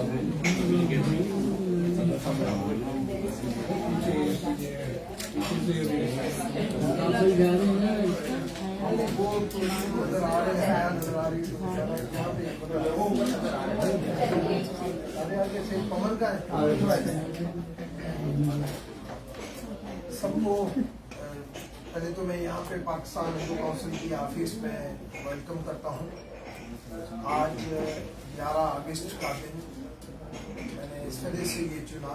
सबको पहले तो मैं यहाँ पे पाकिस्तान हिंदू काउंसिल की ऑफिस में वेलकम करता हूँ। आज 11 अगस्त का दिन मैंने इस वजह से ये चुना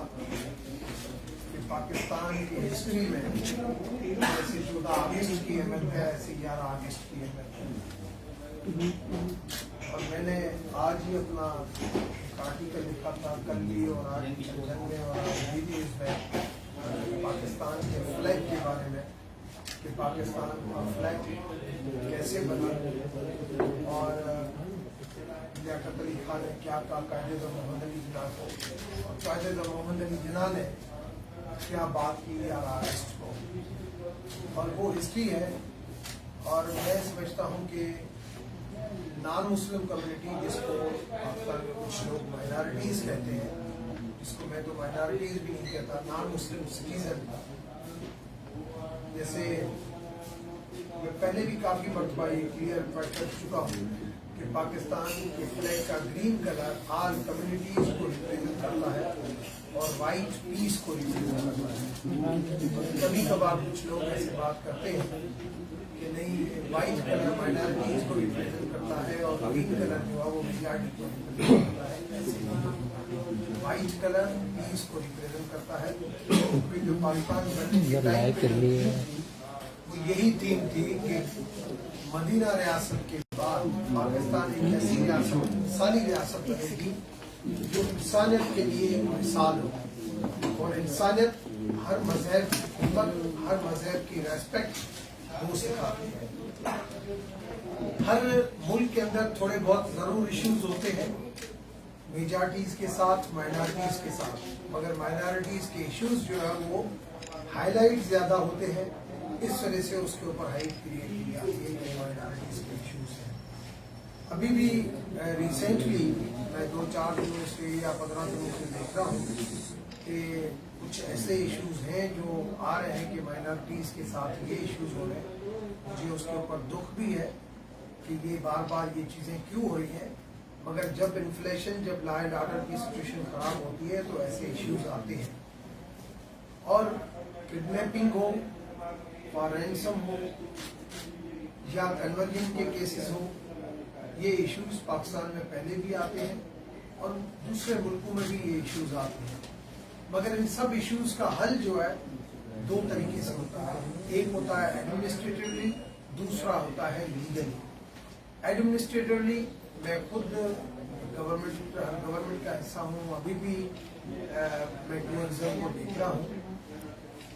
कि पाकिस्तान की हिस्ट्री में जैसे 14 अगस्त की अहमियत है ऐसे 11 अगस्त की अहमियत है। और मैंने आज ही अपना आर्टिकल लिखा था कल भी और आज भी और अभी भी इसमें पाकिस्तान के फ्लैग के बारे में कि पाकिस्तान का फ्लैग कैसे बना और लियाकत अली खान ने क्या कहा कायदे मोहम्मद अली जिन्ना को और कायदे मोहम्मद अली जिन्ना ने क्या बात की 11 अगस्त को और वो हिस्ट्री है। और मैं समझता हूँ कि नॉन मुस्लिम कम्युनिटी जिसको कुछ लोग माइनॉरिटीज़ कहते हैं, जिसको मैं तो माइनॉरिटीज़ भी नहीं कहता, नॉन मुस्लिम सिटीजन, जैसे मैं पहले भी काफ़ी मरतबा ये क्लियर कर चुका हूँ कि पाकिस्तान के फ्लैग का ग्रीन कलर ऑल कम्युनिटीज़ को रिप्रेजेंट करता है और वाइट पीस को रिप्रेजेंट करता है। कभी कभार कुछ लोग ऐसे बात करते हैं कि नहीं वाइट कलर माइनॉरिटीज़ को रिप्रेजेंट करता है और ग्रीन कलर जो है वो मेजॉरिटी को रिप्रेजेंट करता है। ऐसे वाइट कलर पीस को रिप्रेजेंट करता है। फिर जो पाकिस्तान वो यही थीम थी कि मदीना रियासत के बाद पाकिस्तान एक ऐसी रियासत सारी रियासत बनेगी जो इंसानियत के लिए एक मिसाल हो और इंसानियत हर मजहब की हिम्मत, हर मजहब की रेस्पेक्ट वो सिखाती है। हर मुल्क के अंदर थोड़े बहुत जरूर इश्यूज होते हैं मेजॉरिटीज के साथ, माइनॉरिटीज के साथ, मगर माइनॉरिटीज के इश्यूज जो है वो हाईलाइट ज्यादा होते हैं। इस वजह से उसके ऊपर हाइप क्रिएट की जाती है कि माइनॉरिटीज के इश्यूज हैं। अभी भी रिसेंटली मैं 2-4 दिनों से या 15 दिनों से देख रहा हूँ कि कुछ ऐसे इश्यूज हैं जो आ रहे हैं कि माइनॉरिटीज के साथ ये इश्यूज हो रहे हैं। मुझे उसके ऊपर दुख भी है कि ये बार बार ये चीज़ें क्यों हो रही हैं, मगर जब इन्फ्लेशन, जब लॉ एंड ऑर्डर की सिचुएशन खराब होती है तो ऐसे इश्यूज आते हैं। और किडनैपिंग हो, रैंसम हो या कन्वर्जन के केसेस हो, ये इश्यूज पाकिस्तान में पहले भी आते हैं और दूसरे मुल्कों में भी ये इश्यूज आते हैं। मगर इन सब इश्यूज का हल जो है 2 तरीके से होता है। एक होता है एडमिनिस्ट्रेटिवली, दूसरा होता है लीगली। एडमिनिस्ट्रेटिवली मैं खुद गवर्नमेंट का हिस्सा हूँ, अभी भी मैं टूरिज्म को देख रहा हूँ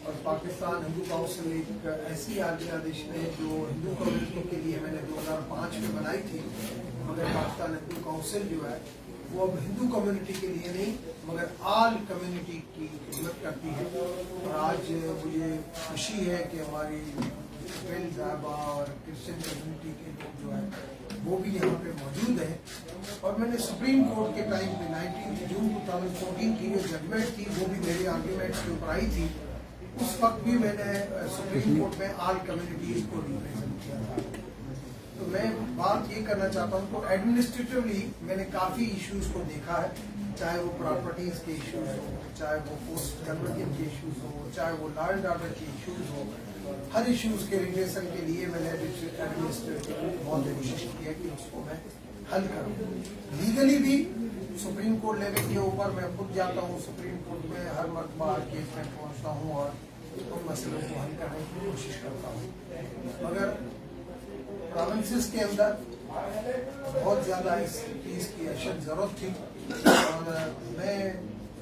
और पाकिस्तान हिंदू काउंसिल एक ऐसी ऑर्गेनाइजेशन है जो हिंदू कम्युनिटी के लिए मैंने 2005 में बनाई थी, मगर पाकिस्तान हिंदू काउंसिल जो है वो अब हिंदू कम्युनिटी के लिए नहीं मगर ऑल कम्युनिटी की खिदमत करती है। और आज मुझे खुशी है कि हमारी बेल साहबा और क्रिश्चियन कम्युनिटी के लोग जो है वो भी यहाँ पे मौजूद हैं। और मैंने सुप्रीम कोर्ट के टाइम में 19 जून 2014 की जो जजमेंट थी वो भी मेरे आर्ग्यूमेंट्स के ऊपर आई थी। उस वक्त भी मैंने सुप्रीम कोर्ट में ऑल कम्युनिटीज को रिप्रेजेंट किया था। तो मैं बात ये करना चाहता हूँ, तो एडमिनिस्ट्रेटिवली मैंने काफ़ी इश्यूज को देखा है, चाहे वो प्रॉपर्टीज के इश्यूज हो, चाहे वो पोस्ट कन्वर्जन के इश्यूज हो, चाहे वो लॉ एंड ऑर्डर के इश्यूज हो। हर इश्यूज के रिलेशन के लिए मैंने एडमिनिस्ट्रेटिवली बहुत कोशिश की है कि उसको मैं हल करूँ। लीगली भी सुप्रीम कोर्ट लेवल के ऊपर मैं खुद जाता हूँ, सुप्रीम कोर्ट में हर मरतबा केस में पहुँचता हूँ और उन मसलों को हल करने की कोशिश करता हूँ। मगर प्रोविंसेस के अंदर बहुत ज़्यादा इस चीज़ की अशद ज़रूरत थी और मैं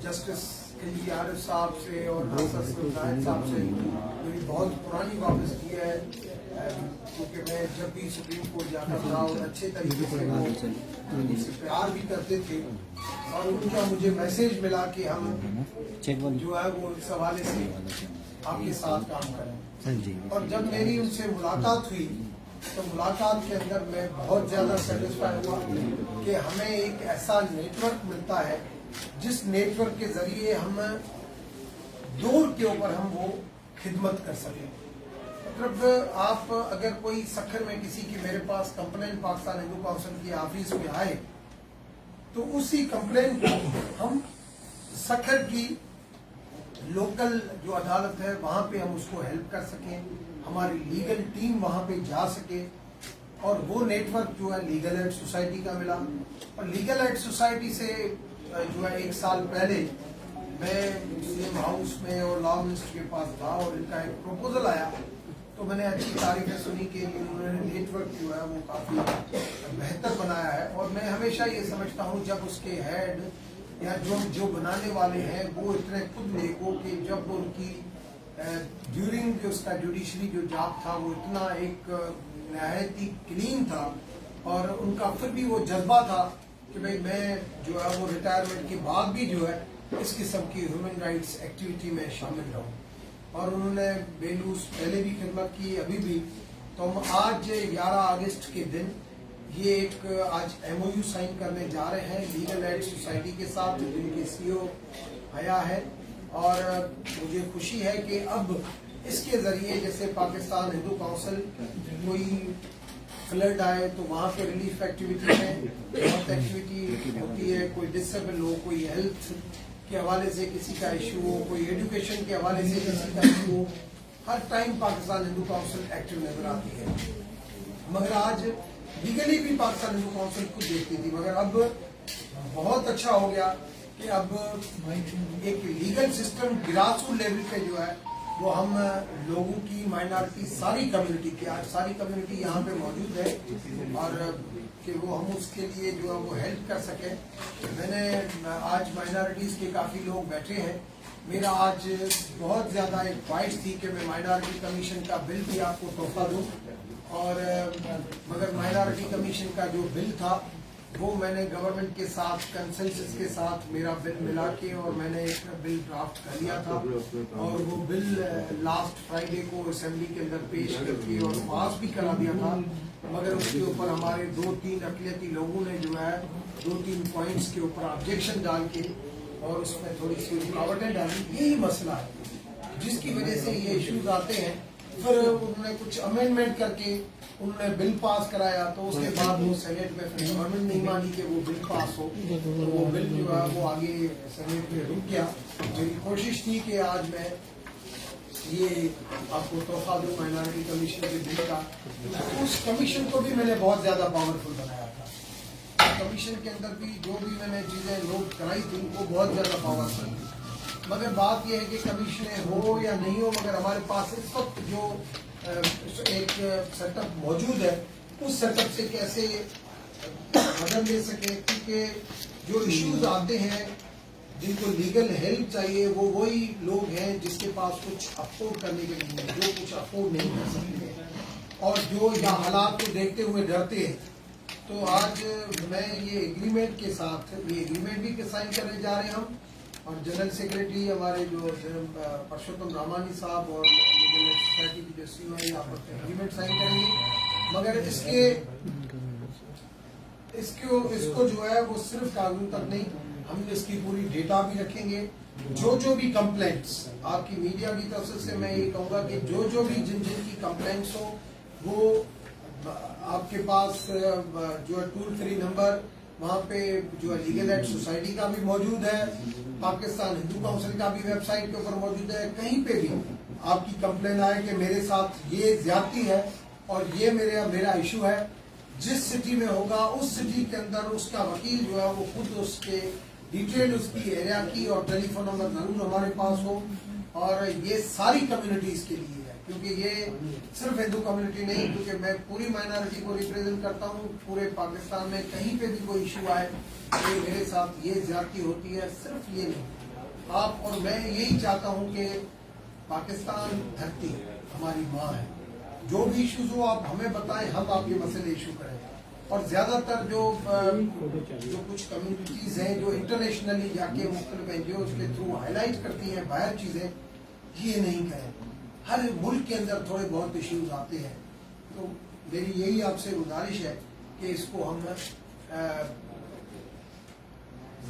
जस्टिस एल आरिफ साहब से और नासर सुल्तान साहब से मेरी बहुत पुरानी वापसी है, क्योंकि मैं जब भी सुप्रीम कोर्ट जाता था और अच्छे तरीके से वो मुझसे प्यार भी करते थे और उनका मुझे मैसेज मिला कि हम जो है वो इस हवाले से आपके साथ काम करें। और जब मेरी उनसे मुलाकात हुई तो मुलाकात के अंदर मैं बहुत ज़्यादा सेटिस्फाई हुआ कि हमें एक ऐसा नेटवर्क मिलता है जिस नेटवर्क के जरिए हम दूर के ऊपर हम वो खिदमत कर सकें। मतलब आप अगर कोई सखर में किसी की मेरे पास कंप्लेन पाकिस्तान हिंदू काउंसिल की ऑफिस में आए तो उसी कंप्लेन को हम सखर की लोकल जो अदालत है वहां पे हम उसको हेल्प कर सकें, हमारी लीगल टीम वहां पे जा सके। और वो नेटवर्क जो है लीगल एड सोसाइटी का मिला, और लीगल एड सोसाइटी से जो है 1 साल पहले मैं सीएम हाउस में और लॉ मिनिस्टर के पास था और इनका एक प्रपोजल आया तो मैंने अच्छी तारीफें सुनी कि उन्होंने नेटवर्क जो है वो काफ़ी बेहतर बनाया है। और मैं हमेशा ये समझता हूँ जब उसके हेड या जो बनाने वाले हैं वो इतने खुद नेको कि जब उनकी ड्यूरिंग जो उसका जुडिशरी जो जॉब था वो इतना एक नहायत ही क्लीन था और उनका फिर भी वो जज्बा था कि भाई मैं जो है वो रिटायरमेंट के बाद भी जो है इस किस्म की ह्यूमन राइट्स एक्टिविटी में शामिल रहूं। और उन्होंने बेलूस पहले भी खिदमत की, अभी भी। तो हम आज 11 अगस्त के दिन ये एक आज MOU साइन करने जा रहे हैं लीगल एड सोसाइटी के साथ, जिनके CEO आया है। और मुझे खुशी है कि अब इसके जरिए जैसे पाकिस्तान हिंदू काउंसिल कोई फ्लड आए तो वहाँ पे रिलीफ एक्टिविटी में बहुत एक्टिविटी होती है, कोई डिसेबल हो, कोई हेल्थ के हवाले से किसी का इशू हो, कोई एजुकेशन के हवाले से किसी का इशू हो, हर time Pakistan Hindu council active नजर आती है। मगर आज लीगली भी पाकिस्तान हिंदू काउंसिल खुद देखती थी, मगर अब बहुत अच्छा हो गया कि अब एक लीगल सिस्टम ग्रासरूट लेवल पे जो है वो हम लोगों की माइनॉरिटी सारी कम्युनिटी की, आज सारी कम्युनिटी यहाँ पे मौजूद है और कि वो हम उसके लिए जो है वो हेल्प कर सके। मैंने आज माइनॉरिटीज के काफ़ी लोग बैठे हैं, मेरा आज बहुत ज़्यादा एक ख्वाहिश थी कि मैं माइनॉरिटी कमीशन का बिल भी आपको तोहफा दूँ, और मगर माइनॉरिटी कमीशन का जो बिल था वो मैंने गवर्नमेंट के साथ कंसेंसस के साथ मेरा बिल मिला के और मैंने एक बिल ड्राफ्ट कर लिया था और वो बिल लास्ट फ्राइडे को असेंबली के अंदर पेश करके और पास भी करा दिया था। मगर उसके ऊपर हमारे 2-3 अक़लियती लोगों ने जो है 2-3 पॉइंट्स के ऊपर ऑब्जेक्शन डाल के और उसमें थोड़ी सी रुकावटें डाली। यही मसला है जिसकी वजह से ये इश्यूज आते हैं। फिर उन्होंने कुछ अमेंडमेंट करके उन्होंने बिल पास कराया, तो उसके बाद वो सेनेट में फिर गवर्नमेंट नहीं मानी कि वो बिल पास हो, तो वो बिल जो है वो आगे सेनेट में रुक गया। मेरी कोशिश थी कि आज मैं ये आपको तोहफा दूं माइनॉरिटी कमीशन के बिल का। उस कमीशन को भी मैंने बहुत ज्यादा पावरफुल बनाया था। कमीशन के अंदर भी जो भी मैंने चीजें नोट कराई थी वो बहुत ज्यादा पावरफुल थी। मगर बात यह है कि कमीशन हो या नहीं हो, मगर हमारे पास इस वक्त जो एक सेटअप मौजूद है उस सेटअप से कैसे मदद ले सके, क्योंकि जो इश्यूज आते हैं जिनको लीगल हेल्प चाहिए वो वही लोग हैं जिसके पास कुछ अफोर्ड करने के लिए है, जो कुछ अफोर्ड नहीं कर सकते और जो या हालात को देखते हुए डरते हैं। तो आज मैं ये एग्रीमेंट के साथ ये एग्रीमेंट भी साइन करने जा रहे हैं हम, और जनरल सेक्रेटरी हमारे जो परशोत्तम रामानी साहब और लीगल एड सोसाइटी की जो CEO है यहाँ पर एग्रीमेंट साइन करेंगे। मगर इसको जो है वो सिर्फ कानून तक नहीं, हम इसकी पूरी डेटा भी रखेंगे। जो भी कंप्लेंट्स आपकी मीडिया की तरफ से मैं ये कहूँगा कि जो भी जिन की कंप्लेंट्स हो वो आपके पास जो है टोल फ्री नंबर वहाँ पे जो है लीगल एड सोसाइटी का भी मौजूद है, पाकिस्तान हिंदू काउंसिल का भी वेबसाइट के ऊपर मौजूद है। कहीं पे भी आपकी कंप्लेन आए कि मेरे साथ ये ज्यादती है और ये मेरा इशू है, जिस सिटी में होगा उस सिटी के अंदर उसका वकील जो है वो खुद उसके डिटेल उसकी एरिया की और टेलीफोन नंबर जरूर हमारे पास हो। और ये सारी कम्युनिटीज के लिए है, क्योंकि ये सिर्फ हिंदू कम्युनिटी नहीं, क्योंकि मैं पूरी माइनॉरिटी को रिप्रेजेंट करता हूँ। पूरे पाकिस्तान में कहीं पे भी कोई इशू आए कि मेरे साथ ये ज्यादती होती है, सिर्फ ये नहीं, आप और मैं यही चाहता हूँ कि पाकिस्तान धरती हमारी माँ है, जो भी इश्यूज हो आप हमें बताएं, हम आपके मसले इशू करें। और ज्यादातर जो कुछ कम्युनिटीज हैं जो इंटरनेशनली जाके मुख्तलिफ NGOs के थ्रू हाईलाइट करती हैं बाहर चीजें, ये नहीं करें। हर मुल्क के अंदर थोड़े बहुत इश्यूज आते हैं, तो मेरी यही आपसे गुजारिश है कि इसको हम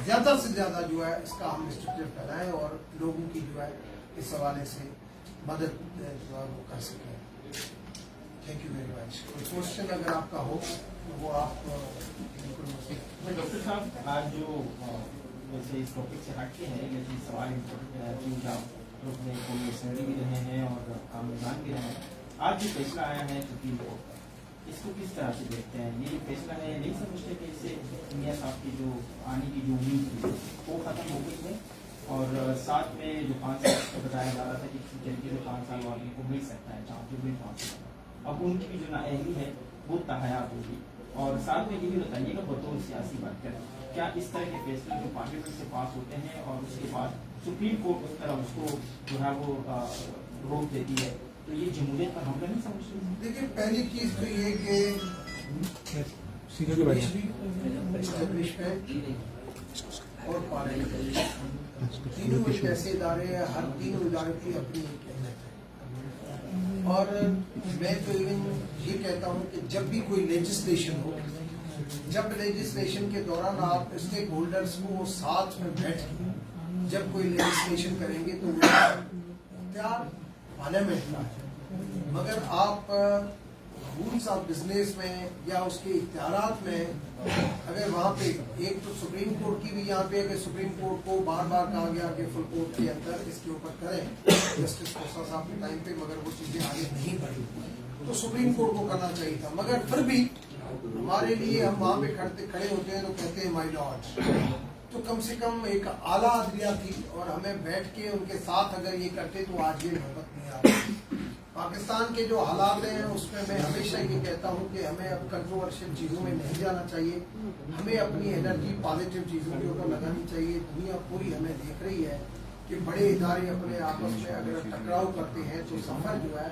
ज़्यादा से ज़्यादा जो है इसका हम इंस्ट्रक्टिव फैलाएं और लोगों की जो है इस हवाले से मदद जो है वो कर सकें। Thank you very much. कोई क्वेश्चन अगर आपका हो तो वो आप डॉक्टर साहब, आज जो वैसे इस टॉपिक से हटके हैं लेकिन सवाल क्योंकि आप लोग ने कोई असेंबली भी रहे हैं और काम निदान भी रहे हैं, आज जो फैसला आया है सुप्रीम कोर्ट का, इसको किस तरह से देखते हैं? ये जो फैसला है, नहीं समझते कि इससे मियां साहब की जो आने की जो उम्मीद थी वो खत्म हो गई है? और साथ में जो 5 साल का बताया जा रहा था कि किसी तरीके से 5 साल वाले को मिल सकता है चांस, जो भी 5 साल, अब उनकी भी जो नाअहली है वो तहयात होगी। और साथ में ये भी बताइएगा बतौर सियासी बात करें, क्या इस तरह के फैसले जो पार्लियामेंट से पास होते हैं और उसके बाद सुप्रीम कोर्ट उस तरह उसको जो है वो रोक देती है, तो ये जमहूरियत पर हमला नहीं समझते? देखिए, पहली चीज तो ये कि और पार्लियामेंट तीनों एक ऐसे इदारे हैं, हर तीनों इदारे की अपनी एक अहमियत है। और मैं तो इवन ये कहता हूँ कि जब भी कोई लेजिस्लेशन हो, जब लेजिस्लेशन के दौरान आप स्टेक होल्डर्स को साथ में बैठ के जब कोई लेजिस्लेशन करेंगे तो इख्तियार पार्लियामेंट का है, मगर आप रूल्स ऑफ बिजनेस में या उसके इख्तियारात में अगर वहाँ पे एक तो सुप्रीम कोर्ट की भी यहाँ पे अगर सुप्रीम कोर्ट को बार बार कहा गया कि फुल कोर्ट के अंदर इसके ऊपर करें जस्टिस खोसा साहब के टाइम पे, मगर वो चीजें आगे नहीं बढ़ी, तो सुप्रीम कोर्ट को करना चाहिए था। मगर फिर भी हमारे लिए हम वहाँ पे खड़े होते हैं तो कहते हैं माय लॉर्ड, तो कम से कम एक आला अदलिया थी और हमें बैठ के उनके साथ अगर ये करते तो आज ये नौबत नहीं आती। पाकिस्तान के जो हालात हैं उसमें मैं हमेशा ये कहता हूँ कि हमें अब कंट्रोवर्शियल चीज़ों में नहीं जाना चाहिए, हमें अपनी एनर्जी पॉजिटिव चीज़ों के ऊपर लगानी चाहिए। दुनिया पूरी हमें देख रही है कि बड़े इदारे अपने आपस में अगर टकराव करते हैं तो सफर जो है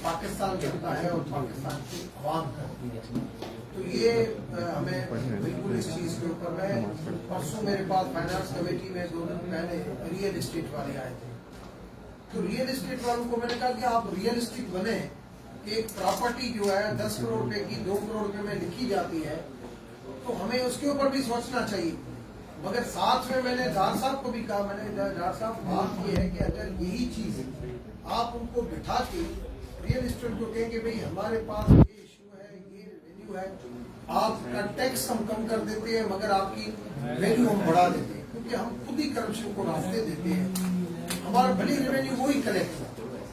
पाकिस्तान करता है और पाकिस्तान की आवाम करती है। तो ये हमें बिल्कुल इस चीज़ के ऊपर, मैं परसों मेरे पास फाइनेंस कमेटी में 2 दिन पहले रियल इस्टेट वाले आए थे, तो रियल इस्टेट वालों को मैंने कहा कि आप रियलिस्टिक बने कि एक प्रॉपर्टी जो है 10 करोड़ रुपए की 2 करोड़ रुपए में लिखी जाती है तो हमें उसके ऊपर भी सोचना चाहिए। मगर साथ में मैंने डार साहब को भी कहा, मैंने डार साहब बात ये है कि अगर यही चीज आप उनको बिठा के रियल इस्टेट को कहेंगे भाई हमारे पास ये इशू है, ये रेवेन्यू है, आपका टैक्स हम कम कर देते हैं मगर आपकी वैल्यू हम बढ़ा देते हैं, क्योंकि हम खुद ही करप्शन को रास्ते देते हैं। हमारा भले रेवेन्यू वही कलेक्ट हो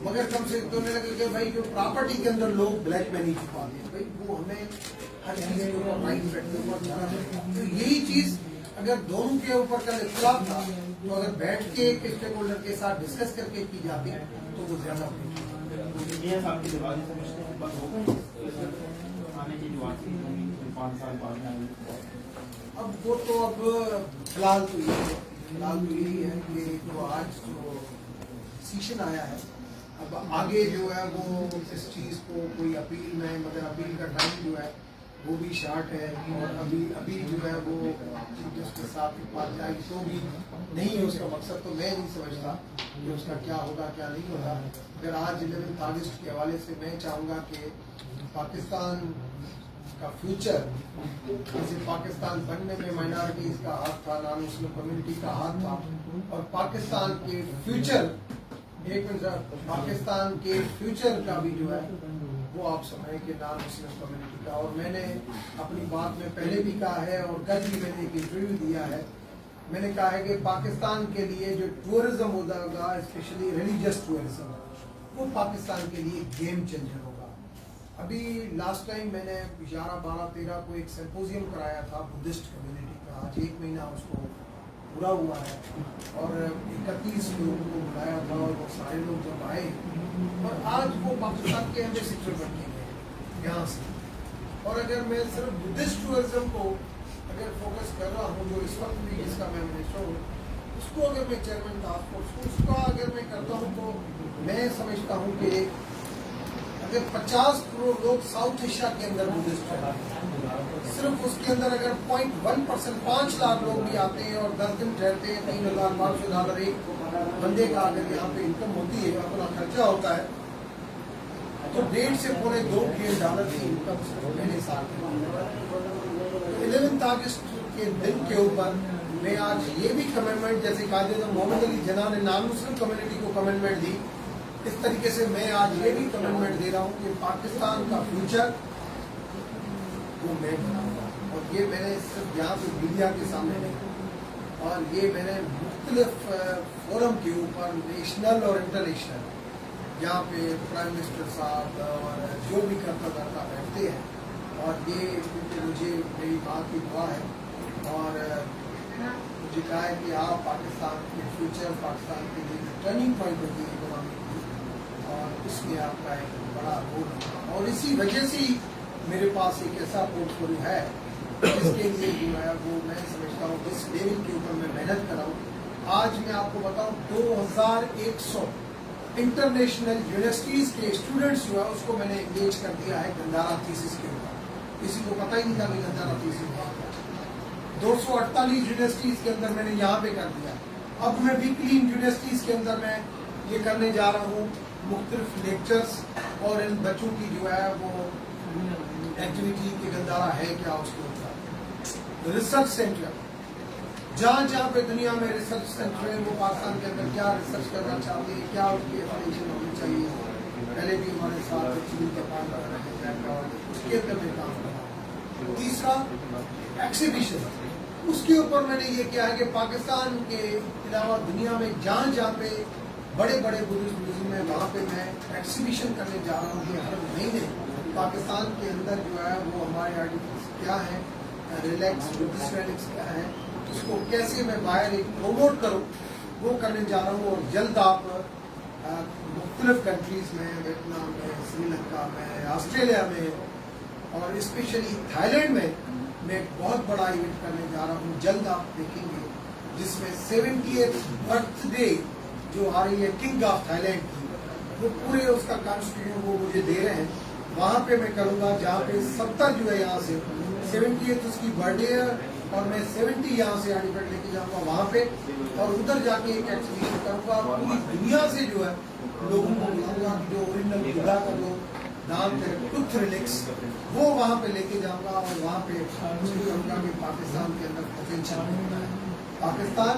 मगर कम से कम लगे कि भाई जो प्रॉपर्टी के अंदर लोग ब्लैक मनी छुपाते हैं, भाई वो हमें हर चीज के ऊपर राइट रखने को जाना चाहिए। तो यही चीज अगर दोनों के ऊपर कल इख्तिलाफ था तो अगर बैठ के एक स्टेक होल्डर के साथ डिस्कस करके की जाती तो वो ज्यादा अब वो तो अब फिलहाल तो यही है कि जो आज जो डिसीजन आया है, अब आगे जो है वो इस चीज़ को कोई अपील में, मगर अपील का टाइम जो है वो भी शार्ट है और अभी जो है वो चीफ जस्टिस साहब के पास जाएगी तो भी नहीं है उसका मकसद, तो मैं नहीं समझता कि उसका क्या होगा क्या नहीं होगा। अगर आज 11 अगस्त के हवाले से मैं चाहूँगा कि पाकिस्तान का फ्यूचर, जैसे पाकिस्तान बनने में माइनॉरिटीज का हाथ था, नॉन मुस्लिम कम्युनिटी का हाथ था, और पाकिस्तान के फ्यूचर पाकिस्तान के फ्यूचर का भी जो है वो आप समझें कि नॉन मुस्लिम कम्युनिटी का। और मैंने अपनी बात में पहले भी कहा है और कल भी मैंने एक इंटरव्यू दिया है, मैंने कहा है कि पाकिस्तान के लिए जो टूरिज्म होगा, स्पेशली रिलीजियस टूरिज्म, वो पाकिस्तान के लिए गेम चेंजर होगा। अभी लास्ट टाइम मैंने 11, 12, 13 को एक सिंपोजियम कराया था बुद्धिस्ट कम्युनिटी का, आज 1 महीना उसको पूरा हुआ है और 31 लोगों को बुलाया था और वो सारे लोग जब आए और आज वो पाकिस्तान के एम्बेसडर बन के गए यहाँ से। और अगर मैं सिर्फ बुद्धिस्ट टूरिज्म को अगर फोकस कर रहा हूँ, जो इस वक्त भी जिसका मैं मिनिस्टर हूँ, उसको अगर मैं चेयरमैन टास्क फोर्स उसका अगर मैं करता हूँ तो मैं समझता हूँ कि अगर 50 करोड़ लोग साउथ एशिया के अंदर बुद्धिस्ट है, सिर्फ उसके अंदर अगर 0.1% 5 लाख लोग भी आते हैं और 10 दिन ठहरते हैं, $3,500 एक बंदे का अगर यहाँ पे इनकम होती है, अपना खर्चा होता है, तो $1.5 से $2 बिलियन की इनकम महीने साल में। 11 अगस्त के दिन के ऊपर मैं आज ये भी कमेंटमेंट, जैसे कायदे मोहम्मद अली जिन्ना ने नॉन मुस्लिम कम्युनिटी को कमेंटमेंट दी, इस तरीके से मैं आज ये भी कमेंटमेंट दे रहा हूँ कि पाकिस्तान का फ्यूचर वो मैं बनाऊंगा। और ये मैंने सिर्फ यहाँ पे मीडिया के सामने नहीं, और ये मैंने मुख्तलिफ फोरम के ऊपर नेशनल और इंटरनेशनल, जहाँ पे प्राइम मिनिस्टर साहब और जो भी करता बैठते हैं, और ये मुझे मेरी माँ की दुआ है, और मुझे कहा है कि आप पाकिस्तान के फ्यूचर, पाकिस्तान के लिए टर्निंग पॉइंट होगी इकोनॉमी की, और उसमें आपका एक बड़ा रोल होगा। और इसी वजह से ही मेरे पास एक ऐसा पोर्टफोलियो है जिसके लिए जो है वो मैं समझता हूँ जिस लेवल के ऊपर मैं मेहनत कर रहा हूँ। आज मैं आपको बताऊँ 2100 इंटरनेशनल यूनिवर्सिटीज़ के स्टूडेंट्स जो है उसको मैंने एंगेज कर दिया है गंदारा थीसिस के ऊपर। किसी को पता ही नहीं था कि गंदारा थीसिस हुआ था। 248 यूनिवर्सिटीज़ के अंदर मैंने यहाँ पे कर दिया। अब मैं वीकली यूनिवर्सिटीज़ के अंदर मैं ये करने जा रहा हूँ मुख्तलिफ लेक्चर्स, और इन बच्चों की जो है वो एक्टिविटी के गंदारा है क्या उसके ऊपर रिसर्च सेंटर, जहाँ पे दुनिया में रिसर्च सेंटर है वो पाकिस्तान के अंदर क्या रिसर्च करना चाहते हैं, क्या उसकी एफिलिएशन होनी चाहिए। पहले भी हमारे साथ चीन जापान वगैरह उसके अंदर मैं काम कर रहा हूँ। तीसरा एक्सिबिशन, उसके ऊपर मैंने ये किया है कि पाकिस्तान के अलावा दुनिया में जहाँ पे बड़े बड़े बुजुर्ग म्यूजियम है वहाँ पे मैं एक्सिबिशन करने जा रहा हूँ कि हर महीने पाकिस्तान के अंदर जो है वो हमारे आर्टिकल्स क्या है, रिलैक्स बुद्धिस्ट क्या है, उसको कैसे मैं बाहर एक प्रमोट करूँ, वो करने जा रहा हूँ। और जल्द आप मुख्तलिफ कंट्रीज में, वियतनाम में, श्रीलंका में, ऑस्ट्रेलिया में और स्पेशली थाईलैंड में मैं एक बहुत बड़ा इवेंट करने जा रहा हूँ। जल्द आप देखेंगे जिसमें 70th बर्थडे जो आ रही है किंग ऑफ थाईलैंड की, वो पूरे उसका कॉन्स्टिट्यूशन वो मुझे दे रहे हैं। वहाँ पे मैं करूँगा जहाँ पे 70 जो है यहाँ से 70th उसकी बर्थडे है, और मैं 70 यहाँ से आर्टिफैक्ट लेके जाऊँगा वहाँ पे, और उधर जाके एक एक्सिबिशन करूँगा। पूरी दुनिया से जो है लोगों को बुलाऊंगा, जो ओरिजिनल खुदा का जो नाम है टूथ रिलिक्स, वो वहाँ पे लेके जाऊँगा, और वहाँ पे कहूँगा कि पाकिस्तान के अंदर पोटेंशियल होता है। पाकिस्तान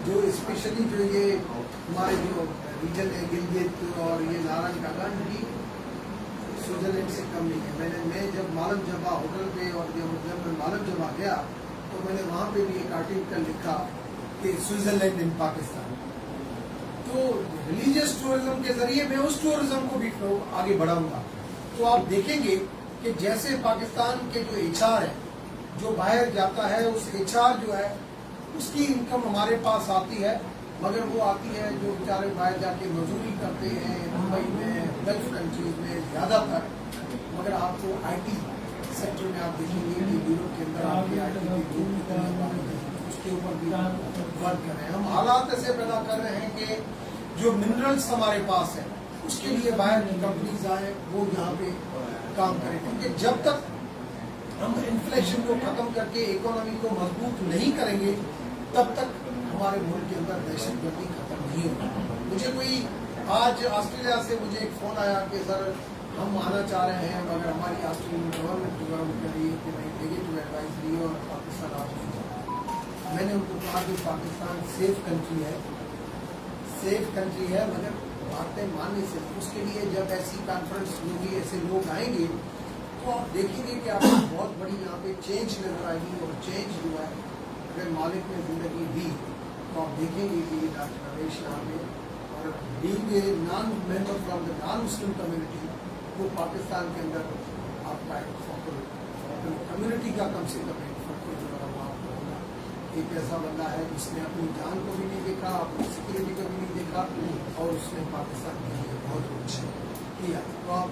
जो स्पेशली जो ये हमारे जो रीजन है गिलगित और ये नारंगगढ़ की स्विट्जरलैंड से कम नहीं है। मैं जब मालम जबा होटल पे, और जब मैं मालम जबा गया तो मैंने वहाँ पे भी एक आर्टिकल लिखा कि स्विट्जरलैंड इन पाकिस्तान। तो रिलीजियस टूरिज्म के जरिए मैं उस टूरिज्म को भी आगे बढ़ाऊंगा। तो आप देखेंगे कि जैसे पाकिस्तान के जो HR है जो बाहर जाता है, उस HR जो है उसकी इनकम हमारे पास आती है, मगर वो आती है जो बेचारे बाहर जाके मजदूरी करते हैं दुबई में, गल्फ कंट्रीज में ज़्यादातर। मगर आपको IT सेक्टर में आप देखेंगे कि यूरोप के अंदर आपके IT की उसके ऊपर भी वर्क कर रहे हैं। हम हालात ऐसे पैदा कर रहे हैं कि जो मिनरल्स हमारे पास है उसके लिए बाहर की कंपनीज आए, वो यहाँ पे काम करें, क्योंकि जब तक हम इन्फ्लेशन को खत्म करके इकोनॉमी को मजबूत नहीं करेंगे तब तक हमारे मुल्क के अंदर दहशतगर्दी खत्म नहीं होगी। मुझे कोई आज ऑस्ट्रेलिया से मुझे एक फ़ोन आया कि सर हम आना चाह रहे हैं, मगर हमारी ऑस्ट्रेलियन गवर्नमेंट कह रही है कि नहीं नेगेटिव एडवाइजरी और पाकिस्तान आप नहीं जाए। मैंने उनको कहा कि पाकिस्तान सेफ कंट्री है, मगर बातें मानने से उसके लिए जब ऐसी कॉन्फ्रेंस होगी, ऐसे लोग आएंगे तो आप देखेंगे कि आपको बहुत बड़ी यहाँ पे चेंज नजर आएगी। और चेंज जो है अगर मालिक ने जिंदगी दी तो आप देखेंगे कि डॉक्टर रमेश यहाँ पे, और being a non member from the non Muslim community, वो पाकिस्तान के अंदर आपका एक कम्युनिटी का कम से कम एक फक्र जो है वो आपको होगा। एक ऐसा बंदा है जिसने अपनी जान को भी नहीं देखा, अपनी सिक्योरिटी को भी नहीं देखा, और उसने पाकिस्तान के लिए बहुत कुछ किया। तो आप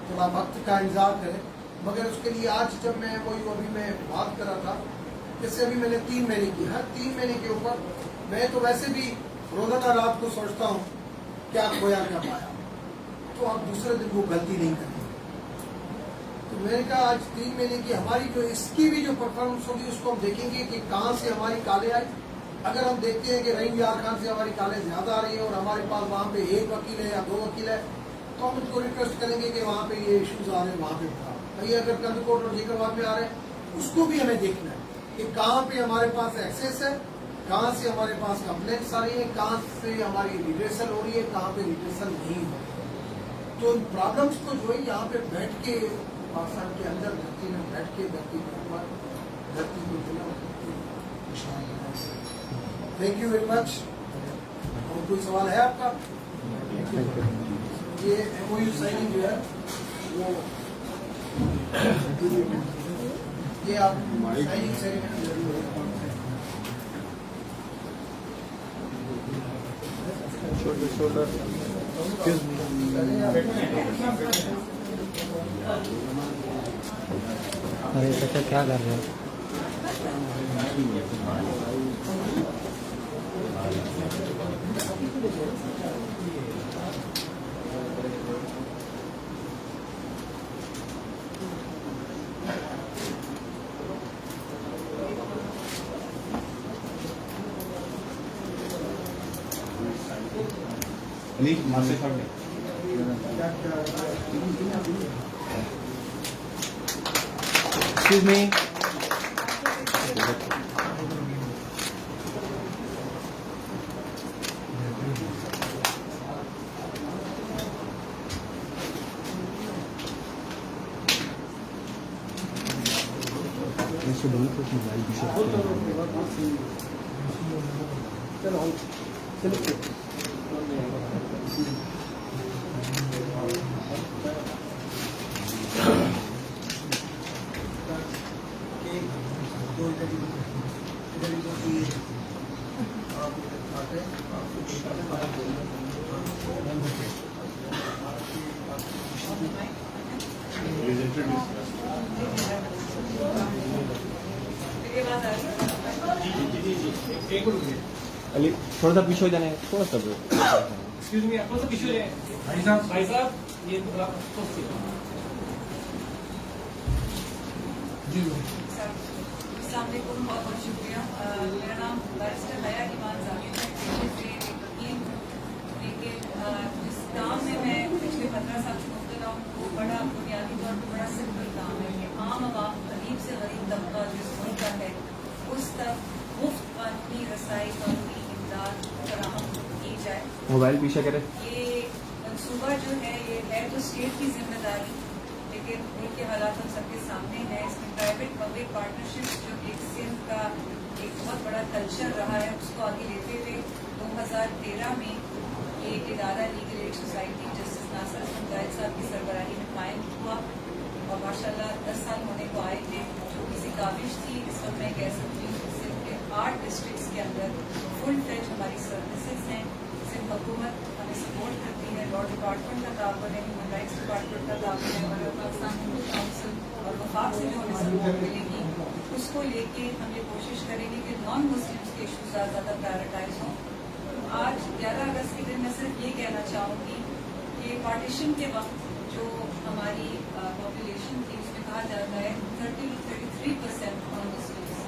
थोड़ा वक्त का इंतजार करें, मगर उसके लिए आज जब मैं वही अभी मैं बात कर रहा था, जैसे अभी मैंने 3 महीने की, हर 3 महीने के ऊपर मैं तो वैसे भी रोजाना रात को सोचता हूँ क्या खोया क्या पाया, तो आप दूसरे दिन वो गलती नहीं करेंगे। तो मैंने कहा आज 3 महीने की हमारी जो इसकी भी जो परफॉर्मेंस होगी उसको हम देखेंगे कि कहाँ से हमारी काले आई। अगर हम देखते हैं कि रहीम यार खान से हमारी काले ज्यादा आ रही है और हमारे पास वहाँ पे 1 वकील है या 2 वकील है, तो हम उनको रिक्वेस्ट करेंगे कि वहाँ पे ये इश्यूज आ रहे हैं, वहाँ पे उठा। ये अगर कंदकोट और जिक्राबाद में आ रहे हैं उसको भी हमें देखना है। کہ کہاں پہ ہمارے پاس ایکسیس ہے, کہاں سے ہمارے پاس کمپلینٹس آ رہی ہیں, کہاں سے ہماری ریڈریسل ہو رہی ہے, کہاں پہ ریڈریسل نہیں ہو رہی ہے. تو ان پرابلمس کو جو ہے یہاں پہ بیٹھ کے پاکستان کے اندر دھرتی میں بیٹھ کے دھرتی کے اوپر دھرتی کو جو تھینک یو ویری مچ. اور کوئی سوال ہے آپ کا؟ یہ ایم او یو سائننگ جو ہے وہ یہ آپ سائننگ سیریمنی ضرور ہے. ارے چچا کیا کر رہے ہیں؟ علی ماسے کھڑ گئے. Excuse me. علی تھوڑا سا پیچھے ہو جانے, تھوڑا سا ایکسکیوز می, آپ پیچھے ہو جائیں. بھائی صاحب یہ السلام علیکم, بہت بہت شکریہ. میرا نام بیرسٹر حیا ایمان زاہد ہے, پیشے سے ایک وکیل ہوں, لیکن جس کام میں میں پچھلے 15 سال سے مبتلا ہوں وہ بڑا بنیادی طور پر بڑا سمپل کام ہے کہ عام عوام, غریب سے غریب طبقہ جو اس ملک کا ہے اس تک مفت قانونی رسائی, قانونی امداد فراہم کی جائے. موبائل پیچھے کرے. یہ منصوبہ جو ہے یہ ہے تو اسٹیٹ کی ذمہ داری, لیکن ملک کے حالات ہم سب کے سامنے ہیں. اس میں پرائیویٹ پبلک پارٹنرشپ جو ایک سندھ کا ایک بہت بڑا کلچر رہا ہے اس کو آگے لیتے ہوئے 2013 میں یہ ادارہ لیگل ایڈ سوسائٹی جسٹس ناصر حسن زاہد صاحب کی سربراہی میں قائم ہوا, اور ماشاء اللہ 10 سال ہونے کو آئے تھے. جو کسی کاوش تھی اس وقت میں کہہ سکتی ہوں سندھ کے 8 ڈسٹرکٹس کے اندر فل فلیج ہماری سروسز ہیں. سندھ حکومت ہمیں سپورٹ کرتی ہے, لا ڈپارٹمنٹ کا تعاون ہے, ہیومن رائٹس ڈپارٹمنٹ کا تعاون ہے, اور پاکستان ہندو کونسل اور وفاق سے جو ہمیں سپورٹ ملے گی اس کو لے کے ہم یہ کوشش کریں گے کہ نان مسلمس کے ایشوز زیادہ پرائرٹائز ہوں. آج 11 اگست کے دن میں صرف یہ کہنا چاہوں گی کہ پارٹیشن کے وقت جو ہماری پاپولیشن تھی اس میں کہا جاتا ہے 33% non Muslims,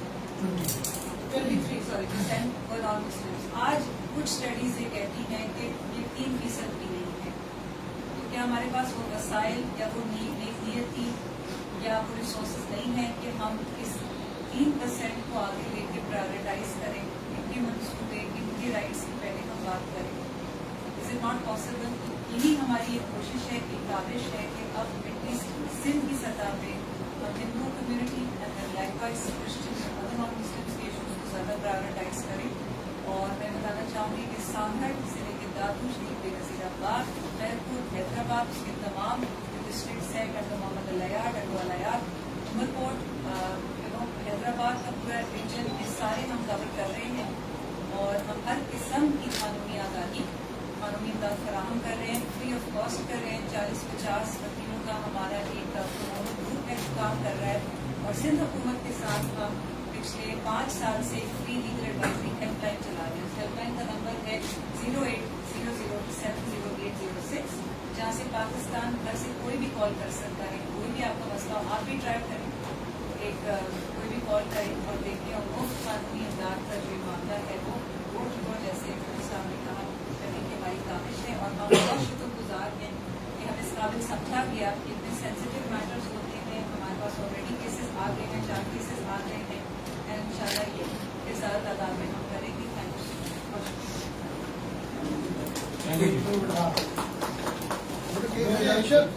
23% for non Muslims. آج کچھ اسٹڈیز یہ کہتی ہیں کہ یہ 3% بھی نہیں ہے. تو کیا ہمارے پاس وہ وسائل یا وہ نیت تھی یا وہ ریسورسز نہیں ہیں کہ ہم اس 3% کو آگے لے کے پرائرٹائز کریں, ان کے منصوبے, ان کے رائٹس کی پہلے ہم بات کریں. Is it not possible? یہی ہماری ایک کوشش ہے, ایک کاوش ہے کہ اب ایٹ لیسٹ سندھ کی سطح پہ ہم Hindu community and likewise Christian اور نان مسلمس کے ایشوز کو زیادہ پرائرٹائز کریں. اور میں بتانا چاہوں گی کہ سانگھڑ سے لے کے دادوش, بے نظیر آباد, خیرپور, حیدرآباد, اس کے تمام ڈسٹرکٹس ہیں, ڈاکٹر محمد الیار, ڈاکٹر الیار, عمرکوٹ, حیدرآباد کا پورا ریجن, یہ سارے ہم کور کر رہے ہیں. اور ہم ہر قسم کی قانونی آگاہی, قانونی امداد فراہم کر رہے ہیں, فری آف کاسٹ کر رہے ہیں. 40-50 وکیلوں کا ہمارا ایک گروپ ہے جو کام کر رہا ہے. اور سندھ حکومت کے ساتھ ہم پچھلے 5 سال سے free legal advisory help line چلا رہے ہیں. ہیلپ لائن کا نمبر ہے 0800070806, جہاں سے پاکستان بھر سے کوئی بھی کال کر سکتا ہے. کوئی بھی آپ کا مسئلہ ہو, آپ بھی ٹرائی کریں, کوئی بھی کال کریں اور دیکھیں. اور مفت قانونی امداد کا جو معاملہ ہے وہ ووٹ کو جیسے صاحب نے کہا کرنے کی ہماری کاوش ہے. اور ہم بہت شکر گزار ہیں کہ ہم اس قابل سمجھا گیا کہ اتنے سینسیٹیو میٹرز ہوتے ہیں. ہمارے پاس آلریڈی کیسز آ گئے ہیں, 4 کیسز آ گئے ہیں, اینڈ प्रेशर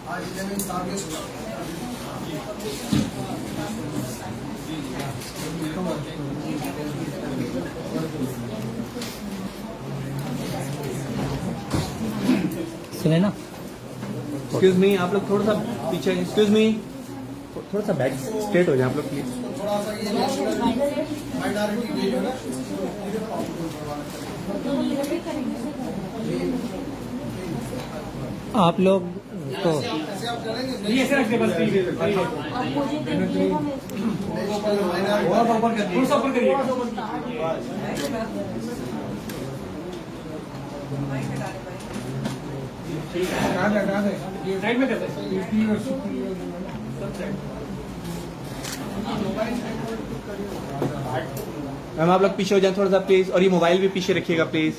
आज 11 अगस्त सुने ना एक्सक्यूज मी, आप लोग थोड़ा सा पीछे, एक्सक्यूज मी, थोड़ा सा बैक स्ट्रेट हो जाए आप लोग प्लीज। थोड़ा सा ये नेशनल माइनॉरिटी डे जो है आप लोग तो ऐसे आप चलेंगे ये ऐसे रख दे बस नेशनल माइनॉरिटी थोड़ा सा ऊपर करिए साइड में करते मैम आप लोग पीछे हो जाए थोड़ा सा प्लीज, और ये मोबाइल भी पीछे रखिएगा प्लीज।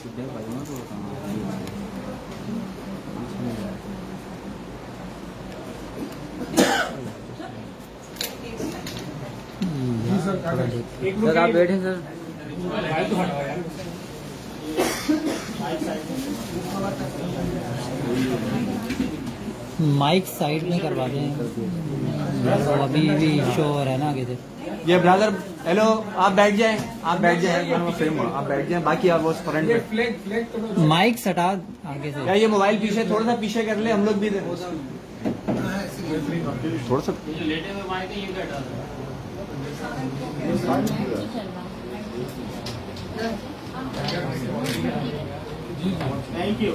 सर आप बैठे सर। माइक साइड में करवा दें, तो अभी भी शो हो रहा है ना आगे से। ये ब्रदर हेलो, आप बैठ जाएं, आप बैठ जाएं, आप बैठ जाएं, बाकी आप वो फ्रंट पे। माइक सटा आगे से। या ये मोबाइल पीछे थोड़ा सा पीछे कर ले, हम लोग भी थोड़ा सा। Thank you.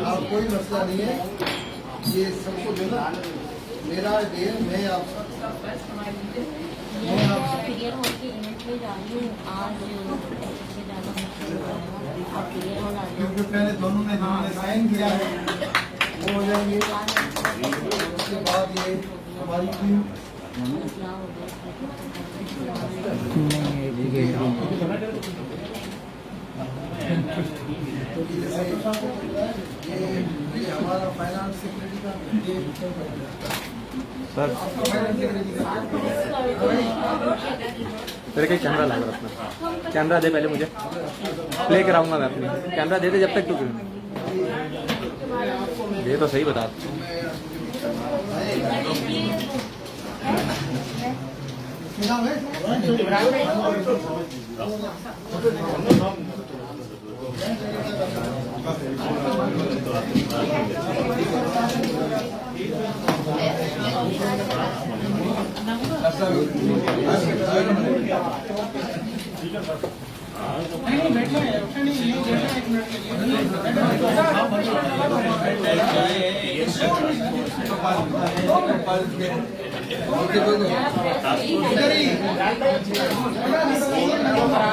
आप कोई मसला नहीं है, ये सबको देना मेरा डे, मैं आप क्लियर हॉल के इवेंट में जा रही हूँ आज ज़्यादा मुश्किल हो जाएगा। आप क्लियर हॉल आ जाओ। क्योंकि पहले दोनों ने साइन किया है, वो हो जाएंगे। उसके बाद ये हमारी टीम क्या हो ये हमारा फाइनेंस सेक्रेटरी का सर आपका फाइनेंस सेक्रेटरी का तेरे का कैमरा लगा अपना, कैमरा दे पहले मुझे, प्ले कराऊंगा मैं अपनी। कैमरा दे दे जब तक तू ये तो सही बता। ओके